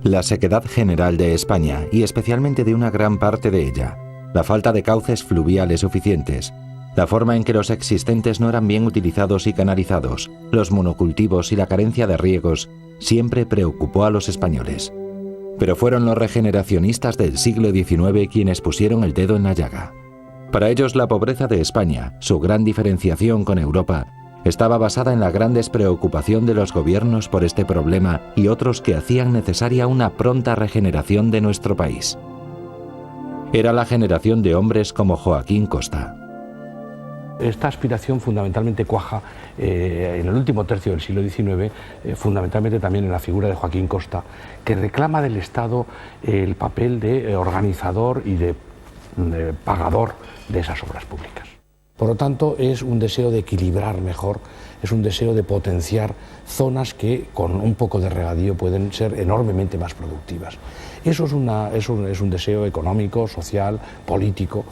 La sequedad general de España, y especialmente de una gran parte de ella, la falta de cauces fluviales suficientes, la forma en que los existentes no eran bien utilizados y canalizados, los monocultivos y la carencia de riegos, siempre preocupó a los españoles. Pero fueron los regeneracionistas del siglo XIX quienes pusieron el dedo en la llaga. Para ellos la pobreza de España, su gran diferenciación con Europa, estaba basada en la gran despreocupación de los gobiernos por este problema y otros que hacían necesaria una pronta regeneración de nuestro país. Era la generación de hombres como Joaquín Costa. Esta aspiración fundamentalmente cuaja en el último tercio del siglo XIX, fundamentalmente también en la figura de Joaquín Costa, que reclama del Estado el papel de organizador y de pagador de esas obras públicas. Por lo tanto, es un deseo de equilibrar mejor, es un deseo de potenciar zonas que con un poco de regadío pueden ser enormemente más productivas. Eso es un deseo económico, social, político.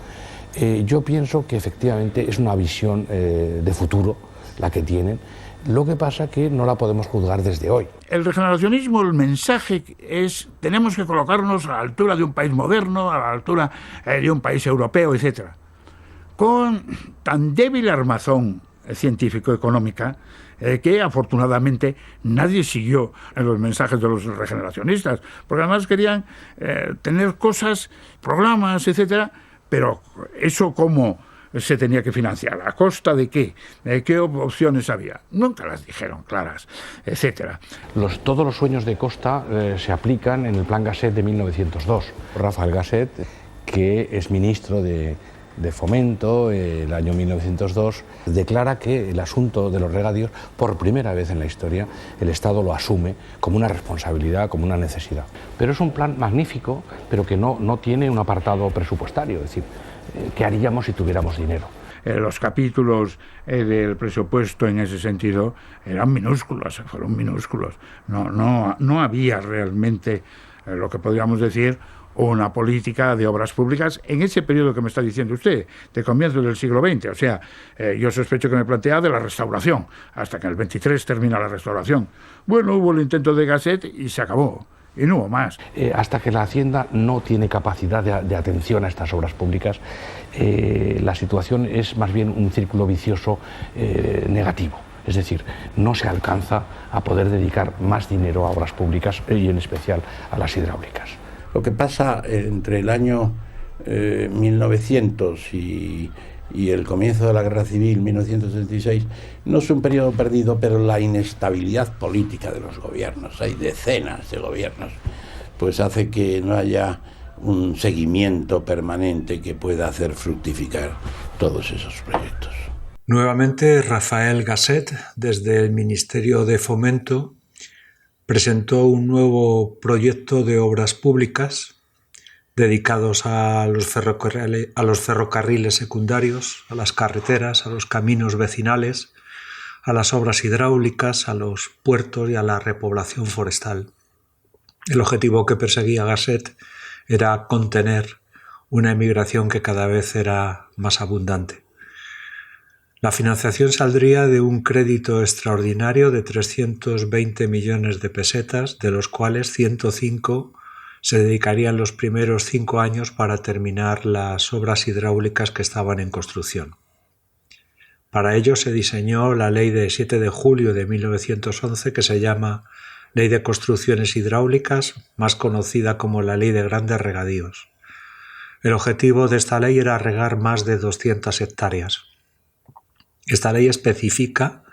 Yo pienso que efectivamente es una visión de futuro la que tienen. Lo que pasa que no la podemos juzgar desde hoy. El regeneracionismo, el mensaje es: tenemos que colocarnos a la altura de un país moderno, a la altura de un país europeo, etc. Con tan débil armazón científico-económica que afortunadamente nadie siguió en los mensajes de los regeneracionistas, porque además querían tener cosas, programas, etcétera, pero eso cómo se tenía que financiar, ¿a costa de qué? ¿Qué opciones había? Nunca las dijeron claras, etcétera. Todos los sueños de Costa se aplican en el Plan Gasset de 1902. Rafael Gasset, que es ministro de Fomento el año 1902, declara que el asunto de los regadíos, por primera vez en la historia, el Estado lo asume como una responsabilidad, como una necesidad. Pero es un plan magnífico, pero que no tiene un apartado presupuestario, es decir, ¿qué haríamos si tuviéramos dinero? Los capítulos del presupuesto en ese sentido eran minúsculos, fueron minúsculos. No había realmente lo que podríamos decir una política de obras públicas en ese periodo que me está diciendo usted, de comienzos del siglo XX. O sea, yo sospecho que me plantea de la restauración, hasta que en el 23 termina la restauración. Bueno, hubo el intento de Gasset y se acabó. Y no hubo más. Hasta que la Hacienda no tiene capacidad de atención a estas obras públicas, la situación es más bien un círculo vicioso negativo. Es decir, no se alcanza a poder dedicar más dinero a obras públicas y en especial a las hidráulicas. Lo que pasa entre el año 1900 y el comienzo de la Guerra Civil, 1936, no es un periodo perdido, pero la inestabilidad política de los gobiernos, hay decenas de gobiernos, pues hace que no haya un seguimiento permanente que pueda hacer fructificar todos esos proyectos. Nuevamente, Rafael Gasset, desde el Ministerio de Fomento, presentó un nuevo proyecto de obras públicas dedicados a los ferrocarriles secundarios, a las carreteras, a los caminos vecinales, a las obras hidráulicas, a los puertos y a la repoblación forestal. El objetivo que perseguía Gasset era contener una emigración que cada vez era más abundante. La financiación saldría de un crédito extraordinario de 320 millones de pesetas, de los cuales 105 se dedicarían los primeros 5 años para terminar las obras hidráulicas que estaban en construcción. Para ello se diseñó la Ley de 7 de julio de 1911, que se llama Ley de Construcciones Hidráulicas, más conocida como la Ley de Grandes Regadíos. El objetivo de esta ley era regar más de 200 hectáreas. Esta ley especifica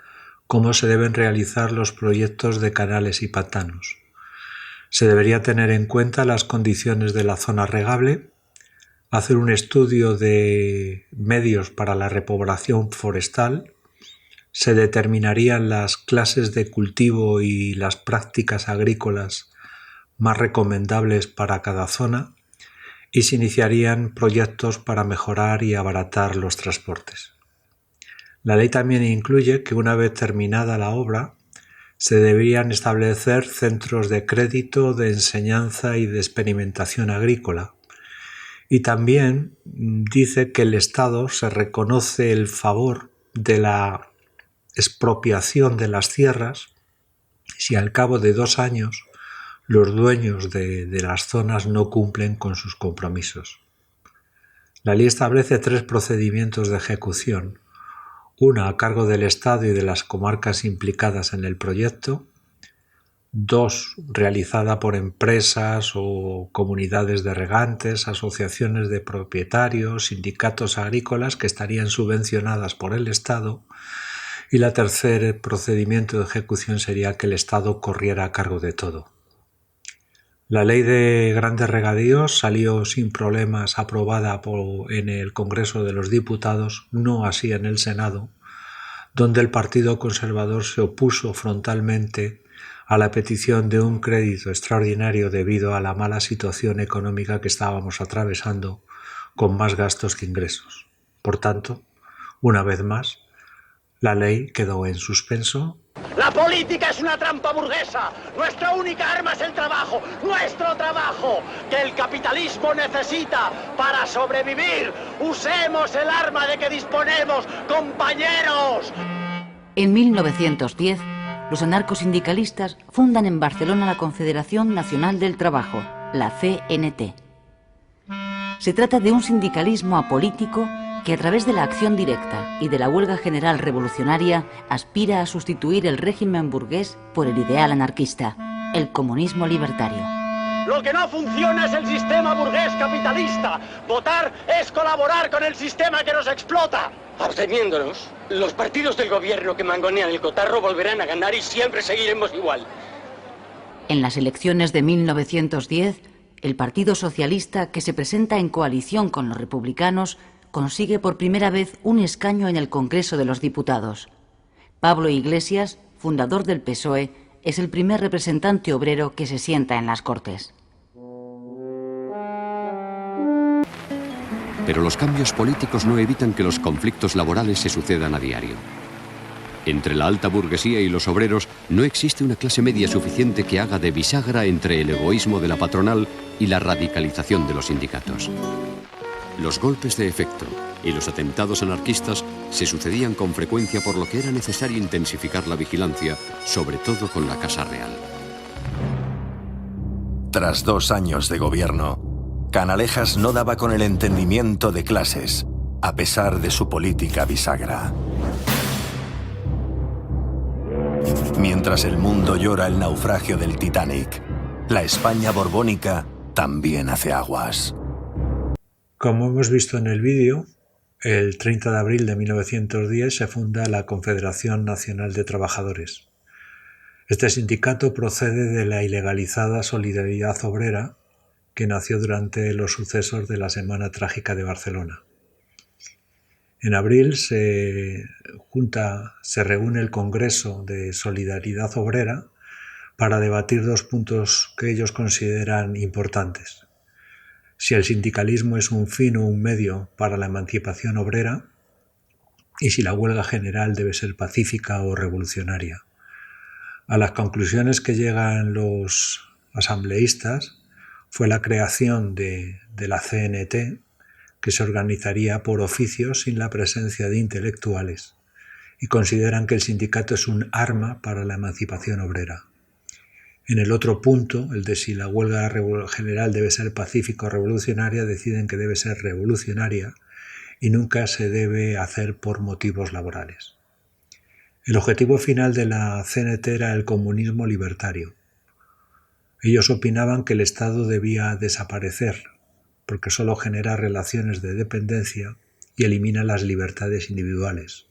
cómo se deben realizar los proyectos de canales y pantanos. Se debería tener en cuenta las condiciones de la zona regable, hacer un estudio de medios para la repoblación forestal, se determinarían las clases de cultivo y las prácticas agrícolas más recomendables para cada zona y se iniciarían proyectos para mejorar y abaratar los transportes. La ley también incluye que una vez terminada la obra se deberían establecer centros de crédito, de enseñanza y de experimentación agrícola. Y también dice que el Estado se reconoce el favor de la expropiación de las tierras si al cabo de 2 años los dueños de las zonas no cumplen con sus compromisos. La ley establece 3 procedimientos de ejecución, una a cargo del Estado y de las comarcas implicadas en el proyecto, 2 realizada por empresas o comunidades de regantes, asociaciones de propietarios, sindicatos agrícolas que estarían subvencionadas por el Estado, y la tercer procedimiento de ejecución sería que el Estado corriera a cargo de todo. La ley de grandes regadíos salió sin problemas aprobada en el Congreso de los Diputados, no así en el Senado, donde el Partido Conservador se opuso frontalmente a la petición de un crédito extraordinario debido a la mala situación económica que estábamos atravesando, con más gastos que ingresos. Por tanto, una vez más, la ley quedó en suspenso. La política es una trampa burguesa. Nuestra única arma es el trabajo, nuestro trabajo, que el capitalismo necesita para sobrevivir. Usemos el arma de que disponemos, compañeros. En 1910, los anarcosindicalistas fundan en Barcelona la Confederación Nacional del Trabajo, la CNT. Se trata de un sindicalismo apolítico que a través de la acción directa y de la huelga general revolucionaria aspira a sustituir el régimen burgués por el ideal anarquista, el comunismo libertario. Lo que no funciona es el sistema burgués capitalista. Votar es colaborar con el sistema que nos explota. Absteniéndonos, los partidos del gobierno que mangonean el cotarro volverán a ganar y siempre seguiremos igual. En las elecciones de 1910, el Partido Socialista, que se presenta en coalición con los republicanos, consigue por primera vez un escaño en el Congreso de los Diputados. Pablo Iglesias, fundador del PSOE, es el primer representante obrero que se sienta en las Cortes. Pero los cambios políticos no evitan que los conflictos laborales se sucedan a diario. Entre la alta burguesía y los obreros no existe una clase media suficiente que haga de bisagra entre el egoísmo de la patronal y la radicalización de los sindicatos. Los golpes de efecto y los atentados anarquistas se sucedían con frecuencia, por lo que era necesario intensificar la vigilancia, sobre todo con la Casa Real. Tras 2 años de gobierno, Canalejas no daba con el entendimiento de clases, a pesar de su política bisagra. Mientras el mundo llora el naufragio del Titanic, la España borbónica también hace aguas. Como hemos visto en el vídeo, el 30 de abril de 1910 se funda la Confederación Nacional de Trabajadores. Este sindicato procede de la ilegalizada Solidaridad Obrera, que nació durante los sucesos de la Semana Trágica de Barcelona. En abril se reúne el Congreso de Solidaridad Obrera para debatir 2 puntos que ellos consideran importantes: si el sindicalismo es un fin o un medio para la emancipación obrera, y si la huelga general debe ser pacífica o revolucionaria. A las conclusiones que llegan los asambleístas fue la creación de la CNT, que se organizaría por oficios sin la presencia de intelectuales, y consideran que el sindicato es un arma para la emancipación obrera. En el otro punto, el de si la huelga general debe ser pacífica o revolucionaria, deciden que debe ser revolucionaria y nunca se debe hacer por motivos laborales. El objetivo final de la CNT era el comunismo libertario. Ellos opinaban que el Estado debía desaparecer, porque solo genera relaciones de dependencia y elimina las libertades individuales.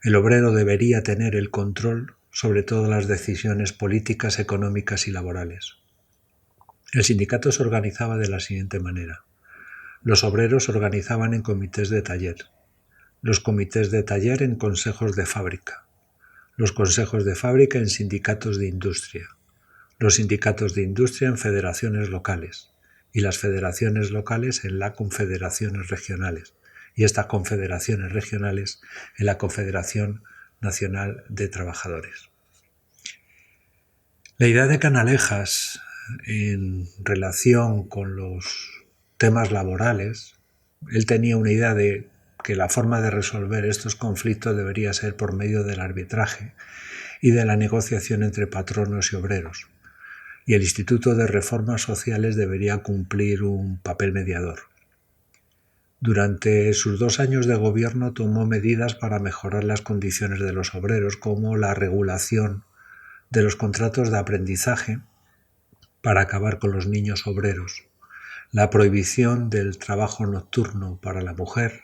El obrero debería tener el control sobre todas las decisiones políticas, económicas y laborales. El sindicato se organizaba de la siguiente manera. Los obreros se organizaban en comités de taller, los comités de taller en consejos de fábrica, los consejos de fábrica en sindicatos de industria, los sindicatos de industria en federaciones locales y las federaciones locales en las confederaciones regionales y estas confederaciones regionales en la Confederación Nacional de Trabajadores. La idea de Canalejas en relación con los temas laborales, él tenía una idea de que la forma de resolver estos conflictos debería ser por medio del arbitraje y de la negociación entre patronos y obreros. y el Instituto de Reformas Sociales debería cumplir un papel mediador. Durante sus 2 años de gobierno tomó medidas para mejorar las condiciones de los obreros, como la regulación de los contratos de aprendizaje para acabar con los niños obreros, la prohibición del trabajo nocturno para la mujer,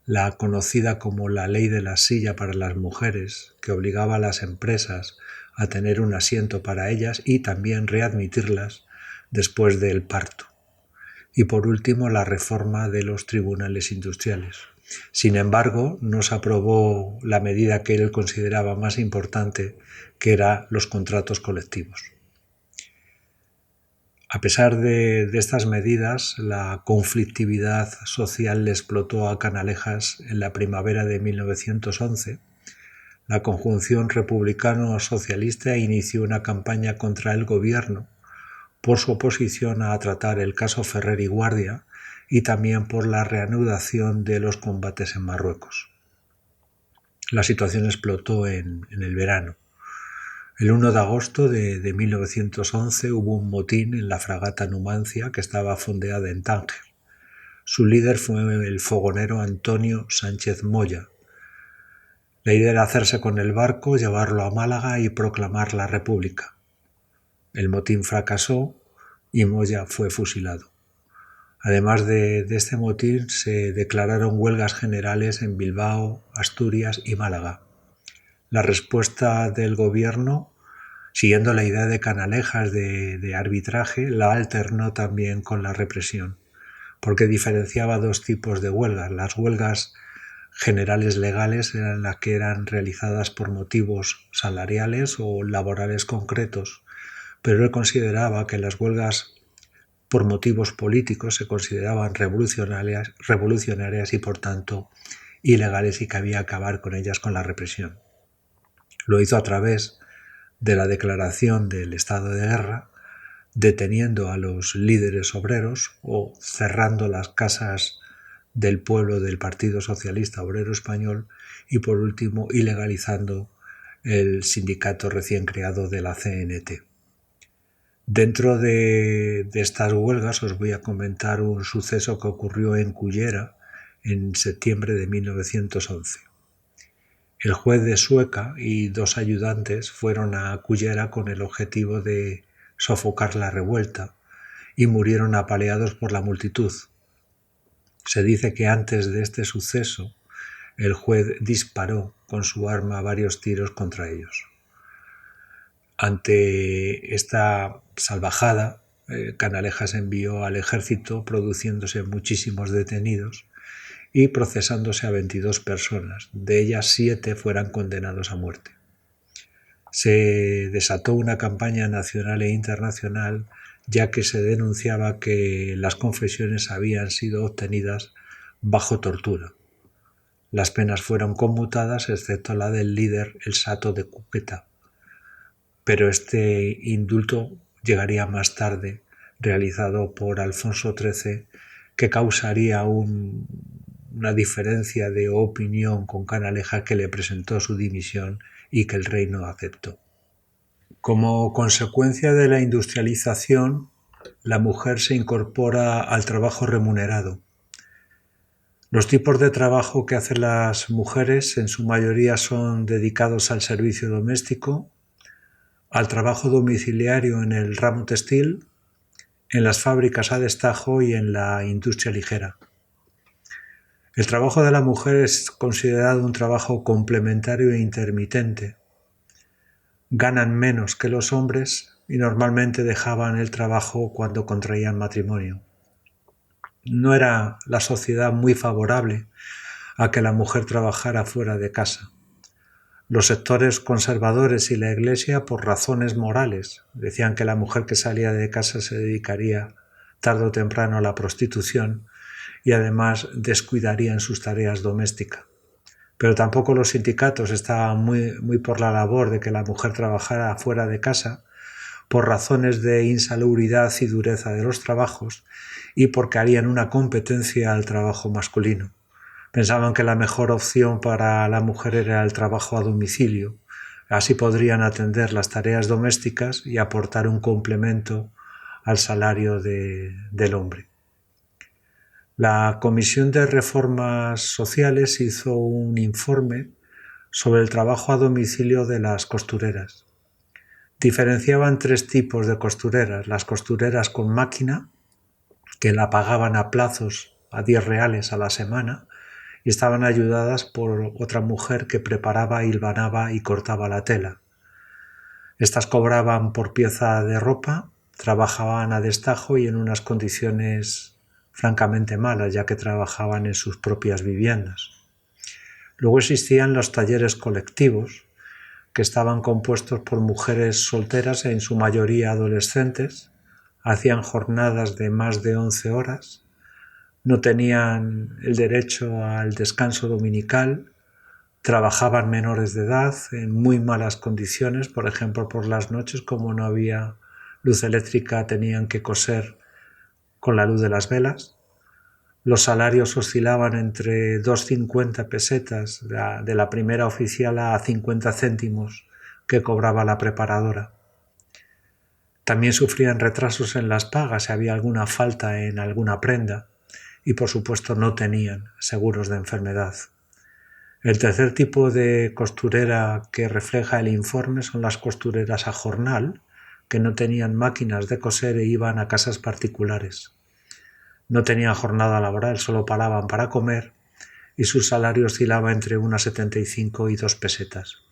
la conocida como la ley de la silla para las mujeres, que obligaba a las empresas a tener un asiento para ellas y también readmitirlas después del parto. Y por último, la reforma de los tribunales industriales. Sin embargo, no se aprobó la medida que él consideraba más importante, que era los contratos colectivos. A pesar de estas medidas, la conflictividad social le explotó a Canalejas en la primavera de 1911. La conjunción republicano-socialista inició una campaña contra el gobierno por su oposición a tratar el caso Ferrer y Guardia y también por la reanudación de los combates en Marruecos. La situación explotó en el verano. El 1 de agosto de 1911 hubo un motín en la fragata Numancia, que estaba fondeada en Tánger. Su líder fue el fogonero Antonio Sánchez Moya. La idea era hacerse con el barco, llevarlo a Málaga y proclamar la República. El motín fracasó y Moya fue fusilado. Además de este motín, se declararon huelgas generales en Bilbao, Asturias y Málaga. La respuesta del gobierno, siguiendo la idea de Canalejas de arbitraje, la alternó también con la represión, porque diferenciaba 2 tipos de huelgas. Las huelgas generales legales eran las que eran realizadas por motivos salariales o laborales concretos, pero él consideraba que las huelgas por motivos políticos se consideraban revolucionarias y por tanto ilegales y que había que acabar con ellas con la represión. Lo hizo a través de la declaración del estado de guerra, deteniendo a los líderes obreros o cerrando las casas del pueblo del Partido Socialista Obrero Español y por último ilegalizando el sindicato recién creado de la CNT. Dentro de estas huelgas os voy a comentar un suceso que ocurrió en Cullera en septiembre de 1911. El juez de Sueca y 2 ayudantes fueron a Cullera con el objetivo de sofocar la revuelta y murieron apaleados por la multitud. Se dice que antes de este suceso el juez disparó con su arma varios tiros contra ellos. Ante esta salvajada, Canalejas envió al ejército, produciéndose muchísimos detenidos y procesándose a 22 personas. De ellas 7 fueron condenados a muerte. Se desató una campaña nacional e internacional, ya que se denunciaba que las confesiones habían sido obtenidas bajo tortura. Las penas fueron conmutadas, excepto la del líder, el Sato de Cuqueta. Pero este indulto llegaría más tarde, realizado por Alfonso XIII, que causaría una diferencia de opinión con Canalejas, que le presentó su dimisión y que el rey no aceptó. Como consecuencia de la industrialización, la mujer se incorpora al trabajo remunerado. Los tipos de trabajo que hacen las mujeres en su mayoría son dedicados al servicio doméstico, al trabajo domiciliario en el ramo textil, en las fábricas a destajo y en la industria ligera. El trabajo de la mujer es considerado un trabajo complementario e intermitente. Ganan menos que los hombres y normalmente dejaban el trabajo cuando contraían matrimonio. No era la sociedad muy favorable a que la mujer trabajara fuera de casa. Los sectores conservadores y la Iglesia, por razones morales, decían que la mujer que salía de casa se dedicaría tarde o temprano a la prostitución y además descuidaría en sus tareas domésticas. Pero tampoco los sindicatos estaban muy por la labor de que la mujer trabajara fuera de casa, por razones de insalubridad y dureza de los trabajos y porque harían una competencia al trabajo masculino. Pensaban que la mejor opción para la mujer era el trabajo a domicilio, Así podrían atender las tareas domésticas y aportar un complemento al salario del hombre. La Comisión de Reformas Sociales hizo un informe sobre el trabajo a domicilio de las costureras. Diferenciaban 3 tipos de costureras: las costureras con máquina, que la pagaban a plazos a 10 reales a la semana y estaban ayudadas por otra mujer que preparaba, hilvanaba y cortaba la tela. Estas cobraban por pieza de ropa, trabajaban a destajo y en unas condiciones francamente malas, ya que trabajaban en sus propias viviendas. Luego existían los talleres colectivos, que estaban compuestos por mujeres solteras, en su mayoría adolescentes, hacían jornadas de más de 11 horas, no tenían el derecho al descanso dominical, trabajaban menores de edad en muy malas condiciones, por ejemplo por las noches, como no había luz eléctrica, tenían que coser con la luz de las velas. Los salarios oscilaban entre 2,50 pesetas de la primera oficial a 50 céntimos que cobraba la preparadora. También sufrían retrasos en las pagas si había alguna falta en alguna prenda y por supuesto no tenían seguros de enfermedad. El tercer tipo de costurera que refleja el informe son las costureras a jornal, que no tenían máquinas de coser e iban a casas particulares. No tenían jornada laboral, solo paraban para comer y su salario oscilaba entre unas 75 y 2 pesetas.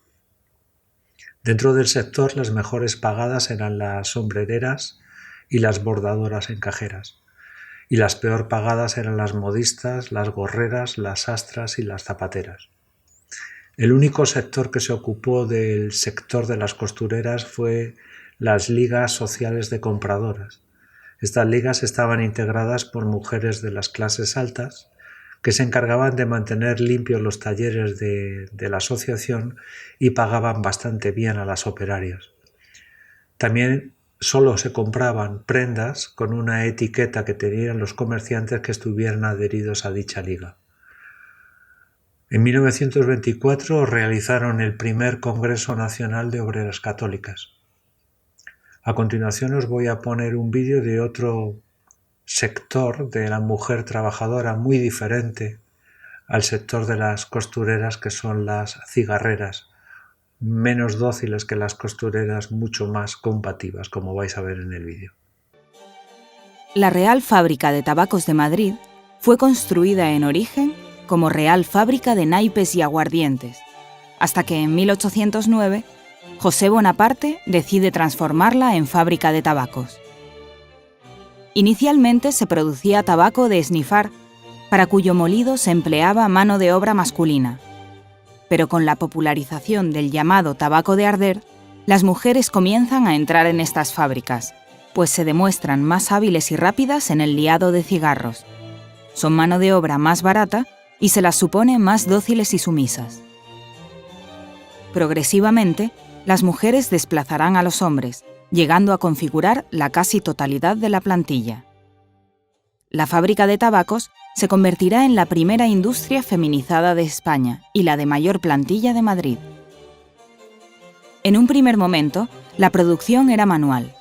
Dentro del sector, las mejores pagadas eran las sombrereras y las bordadoras en cajeras, y las peor pagadas eran las modistas, las gorreras, las sastras y las zapateras. El único sector que se ocupó del sector de las costureras fue las ligas sociales de compradoras. Estas ligas estaban integradas por mujeres de las clases altas que se encargaban de mantener limpios los talleres de la asociación y pagaban bastante bien a las operarias. También solo se compraban prendas con una etiqueta que tenían los comerciantes que estuvieran adheridos a dicha liga. En 1924 realizaron el primer Congreso Nacional de Obreras Católicas. A continuación os voy a poner un vídeo de otro sector de la mujer trabajadora muy diferente al sector de las costureras, que son las cigarreras, menos dóciles que las costureras, mucho más combativas, como vais a ver en el vídeo. La Real Fábrica de Tabacos de Madrid fue construida en origen como Real Fábrica de Naipes y Aguardientes, hasta que en 1809 José Bonaparte decide transformarla en fábrica de tabacos. Inicialmente se producía tabaco de esnifar, para cuyo molido se empleaba mano de obra masculina. Pero con la popularización del llamado tabaco de arder, las mujeres comienzan a entrar en estas fábricas, pues se demuestran más hábiles y rápidas en el liado de cigarros. Son mano de obra más barata y se las supone más dóciles y sumisas. Progresivamente, las mujeres desplazarán a los hombres, llegando a configurar la casi totalidad de la plantilla. La fábrica de tabacos se convertirá en la primera industria feminizada de España y la de mayor plantilla de Madrid. En un primer momento, la producción era manual,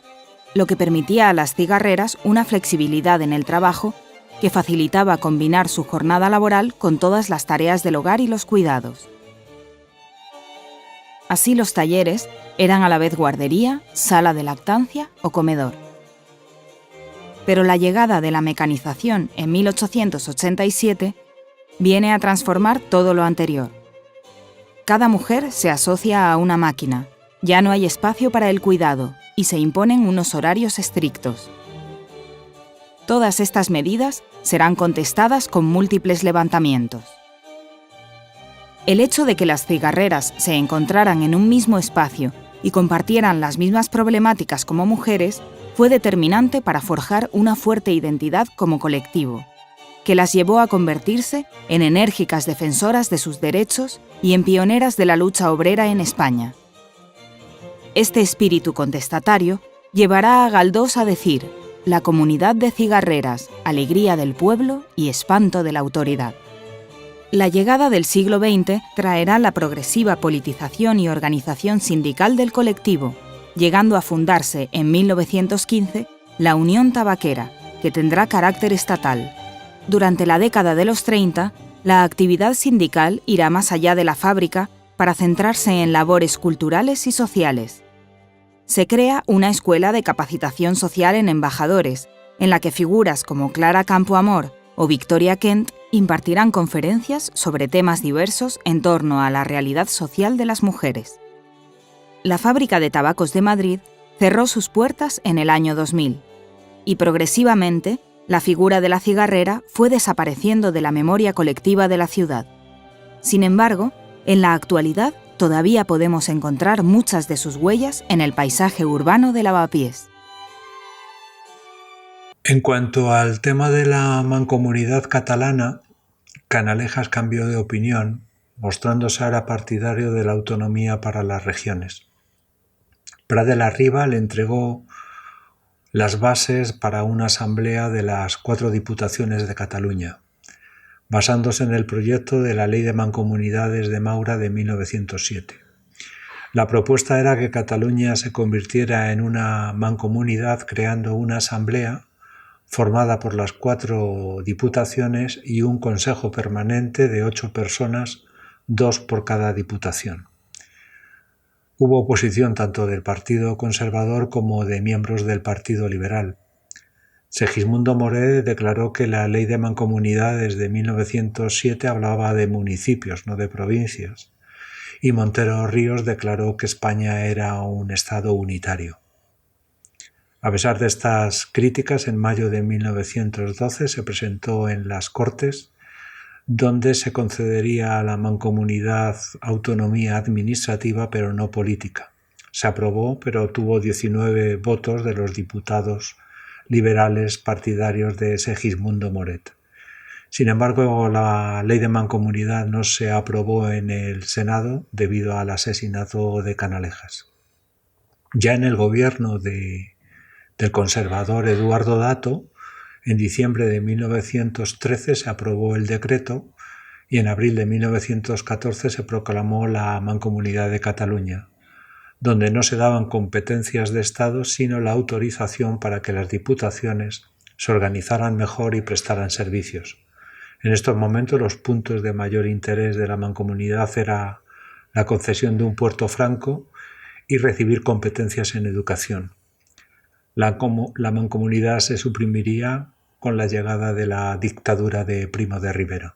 lo que permitía a las cigarreras una flexibilidad en el trabajo que facilitaba combinar su jornada laboral con todas las tareas del hogar y los cuidados. Así, los talleres eran a la vez guardería, sala de lactancia o comedor. Pero la llegada de la mecanización en 1887 viene a transformar todo lo anterior. Cada mujer se asocia a una máquina, ya no hay espacio para el cuidado y se imponen unos horarios estrictos. Todas estas medidas serán contestadas con múltiples levantamientos. El hecho de que las cigarreras se encontraran en un mismo espacio y compartieran las mismas problemáticas como mujeres fue determinante para forjar una fuerte identidad como colectivo, que las llevó a convertirse en enérgicas defensoras de sus derechos y en pioneras de la lucha obrera en España. Este espíritu contestatario llevará a Galdós a decir: «La comunidad de cigarreras, alegría del pueblo y espanto de la autoridad». La llegada del siglo XX traerá la progresiva politización y organización sindical del colectivo, llegando a fundarse en 1915 la Unión Tabaquera, que tendrá carácter estatal. Durante la década de los 30, la actividad sindical irá más allá de la fábrica para centrarse en labores culturales y sociales. Se crea una escuela de capacitación social en embajadores, en la que figuras como Clara Campoamor o Victoria Kent impartirán conferencias sobre temas diversos en torno a la realidad social de las mujeres. La fábrica de tabacos de Madrid cerró sus puertas en el año 2000 y progresivamente la figura de la cigarrera fue desapareciendo de la memoria colectiva de la ciudad. Sin embargo, en la actualidad todavía podemos encontrar muchas de sus huellas en el paisaje urbano de Lavapiés. En cuanto al tema de la mancomunidad catalana, Canalejas cambió de opinión, mostrándose ahora partidario de la autonomía para las regiones. Prat de la Riba le entregó las bases para una asamblea de las 4 diputaciones de Cataluña, basándose en el proyecto de la Ley de Mancomunidades de Maura de 1907. La propuesta era que Cataluña se convirtiera en una mancomunidad creando una asamblea formada por las 4 diputaciones y un consejo permanente de 8 personas, 2 por cada diputación. Hubo oposición tanto del Partido Conservador como de miembros del Partido Liberal. Segismundo Moret declaró que la Ley de Mancomunidades de 1907 hablaba de municipios, no de provincias, y Montero Ríos declaró que España era un Estado unitario. A pesar de estas críticas, en mayo de 1912 se presentó en las Cortes, donde se concedería a la mancomunidad autonomía administrativa pero no política. Se aprobó, pero tuvo 19 votos de los diputados liberales partidarios de Segismundo Moret. Sin embargo, la ley de mancomunidad no se aprobó en el Senado debido al asesinato de Canalejas. Ya en el gobierno del conservador Eduardo Dato, en diciembre de 1913 se aprobó el decreto y en abril de 1914 se proclamó la Mancomunidad de Cataluña, donde no se daban competencias de Estado sino la autorización para que las diputaciones se organizaran mejor y prestaran servicios. En estos momentos los puntos de mayor interés de la Mancomunidad era la concesión de un puerto franco y recibir competencias en educación. La mancomunidad se suprimiría con la llegada de la dictadura de Primo de Rivera.